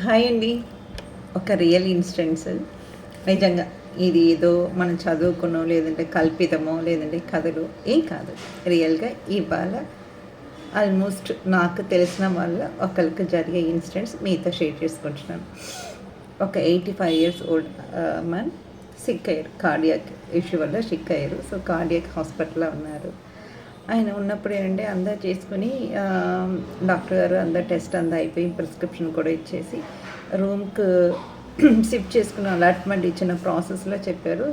Hi అండి. ఒక real instance నిజంగా ఇది ఏదో మనం చదువుకున్నో లేదంటే కల్పితమో లేదంటే కథలు ఏం కాదు. రియల్గా ఇవాళ ఆల్మోస్ట్ నాకు తెలిసిన వాళ్ళ ఒకరికి జరిగే ఇన్సిడెంట్స్ మీతో షేర్ చేసుకుంటున్నాను. ఒక 85 ఇయర్స్ ఓల్డ్ మ్యాన్ సిక్ అయ్యారు. కార్డియాక్ ఇష్యూ వల్ల సిక్ అయ్యారు. సో కార్డియాక్ హాస్పిటల్లో ఉన్నారు. ఆయన ఉన్నప్పుడు ఏంటంటే అందరు చేసుకుని డాక్టర్ గారు అందరు టెస్ట్ అంతా అయిపోయి ప్రిస్క్రిప్షన్ కూడా ఇచ్చేసి రూమ్కి షిఫ్ట్ చేసుకున్న అలాట్మెంట్ ఇచ్చిన ప్రాసెస్లో చెప్పారు,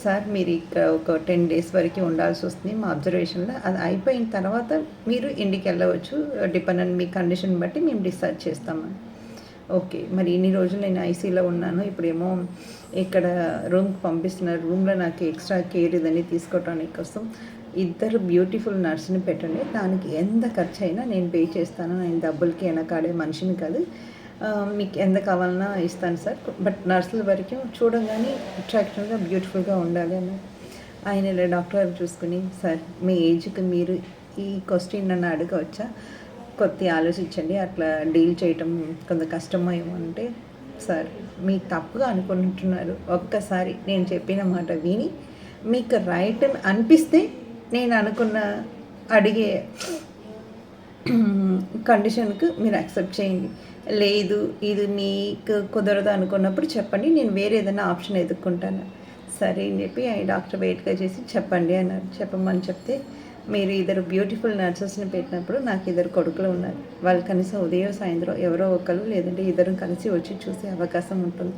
సార్ మీరు ఇక్కడ ఒక 10 days వరకు ఉండాల్సి వస్తుంది మా అబ్జర్వేషన్లో. అది అయిపోయిన తర్వాత మీరు ఇంటికి వెళ్ళవచ్చు, డిపెండెంట్ మీ కండిషన్ బట్టి మేము డిశ్చార్జ్ చేస్తామని. ఓకే, మరి ఇన్ని రోజులు నేను ఐసీలో ఉన్నాను, ఇప్పుడేమో ఇక్కడ రూమ్కి పంపిస్తున్నారు. రూమ్లో నాకు ఎక్స్ట్రా కేర్ ఇదని తీసుకోవటానికి కోసం ఇద్దరు బ్యూటిఫుల్ నర్స్ని పెట్టండి, దానికి ఎంత ఖర్చు అయినా నేను పే చేస్తాను, నేను డబ్బులకి వెనకాడే మనిషిని కాదు, మీకు ఎంత కావాలన్నా ఇస్తాను సార్, బట్ నర్సుల వరకు చూడగానే అట్రాక్టివ్గా బ్యూటిఫుల్గా ఉండాలి అన్నారు. ఆయన ఇలా డాక్టర్ గారు చూసుకుని, సార్ మీ ఏజ్కి మీరు ఈ క్వశ్చన్ నన్ను అడగవచ్చా, కొద్దిగా ఆలోచించండి, అట్లా డీల్ చేయటం కొంత కష్టమో ఏమో అంటే, సార్ మీరు తప్పుగా అనుకుంటున్నారు, ఒక్కసారి నేను చెప్పిన మాట విని మీకు రైట్ అనిపిస్తే నేను అనుకున్న అడిగే కండిషన్కి మీరు యాక్సెప్ట్ చేయండి, లేదు ఇది మీకు కుదరదు అనుకున్నప్పుడు చెప్పండి, నేను వేరే ఏదైనా ఆప్షన్ ఎదుర్కొంటాను. సరే అని చెప్పి ఆ డాక్టర్ వెయిట్గా చేసి చెప్పండి అన్నారు. చెప్పమని చెప్తే, మీరు ఇద్దరు బ్యూటిఫుల్ నర్సెస్ని పెట్టినప్పుడు నాకు ఇద్దరు కొడుకులు ఉన్నారు, వాళ్ళు కనీసం ఉదయం సాయంత్రం ఎవరో ఒకరు లేదంటే ఇద్దరు కలిసి వచ్చి చూసే అవకాశం ఉంటుంది,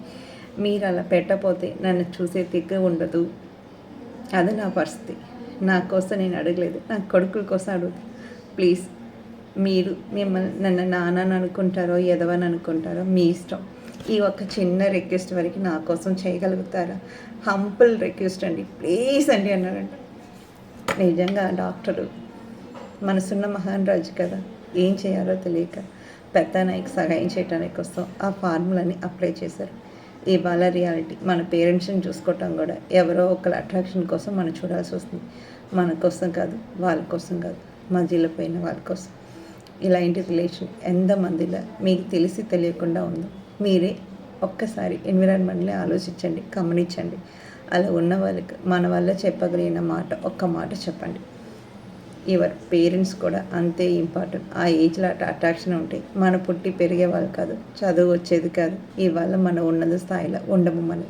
మీరు అలా పెట్టకపోతే నన్ను చూసే దిక్కు ఉండదు, అది నా పరిస్థితి, నా కోసం నేను అడగలేదు, నా కొడుకుల కోసం అడుగుతాను, ప్లీజ్ మీరు మిమ్మల్ని నన్ను నాన్నని అనుకుంటారో ఎదవని అనుకుంటారో మీ ఇష్టం, ఈ ఒక్క చిన్న రిక్వెస్ట్ వరకు నా కోసం చేయగలుగుతారా, హంపుల్ రిక్వెస్ట్ అండి ప్లీజ్ అండి అన్నారండి. నిజంగా డాక్టరు మనసున్న మహాన్ రాజు కదా, ఏం చేయాలో తెలియక పెద్దనాయికి సహాయం చేయడానికి కోసం ఆ ఫార్ములాని అప్లై చేశారు. ఇవాళ రియాలిటీ మన పేరెంట్స్ని చూసుకోవటం కూడా ఎవరో ఒకళ్ళ అట్రాక్షన్ కోసం మనం చూడాల్సి వస్తుంది, మన కోసం కాదు, వాళ్ళ కోసం కాదు, మధ్యలో పోయిన వాళ్ళ కోసం. ఇలాంటి రిలేషన్ ఎంతమందిలో మీకు తెలిసి తెలియకుండా ఉందో మీరే ఒక్కసారి ఎన్విరాన్మెంట్ని ఆలోచించండి, గమనించండి. అలా ఉన్న వాళ్ళకి మన వల్ల చెప్పగలిగిన మాట ఒక్క మాట చెప్పండి. యువర్ పేరెంట్స్ కూడా అంతే ఇంపార్టెంట్. ఆ ఏజ్లో అట్రాక్షన్ ఉంటే మన పుట్టి పెరిగే వాళ్ళు కాదు, చదువు వచ్చేది కాదు, ఇవాళ మనం ఉన్నత స్థాయిలో ఉండము మనం.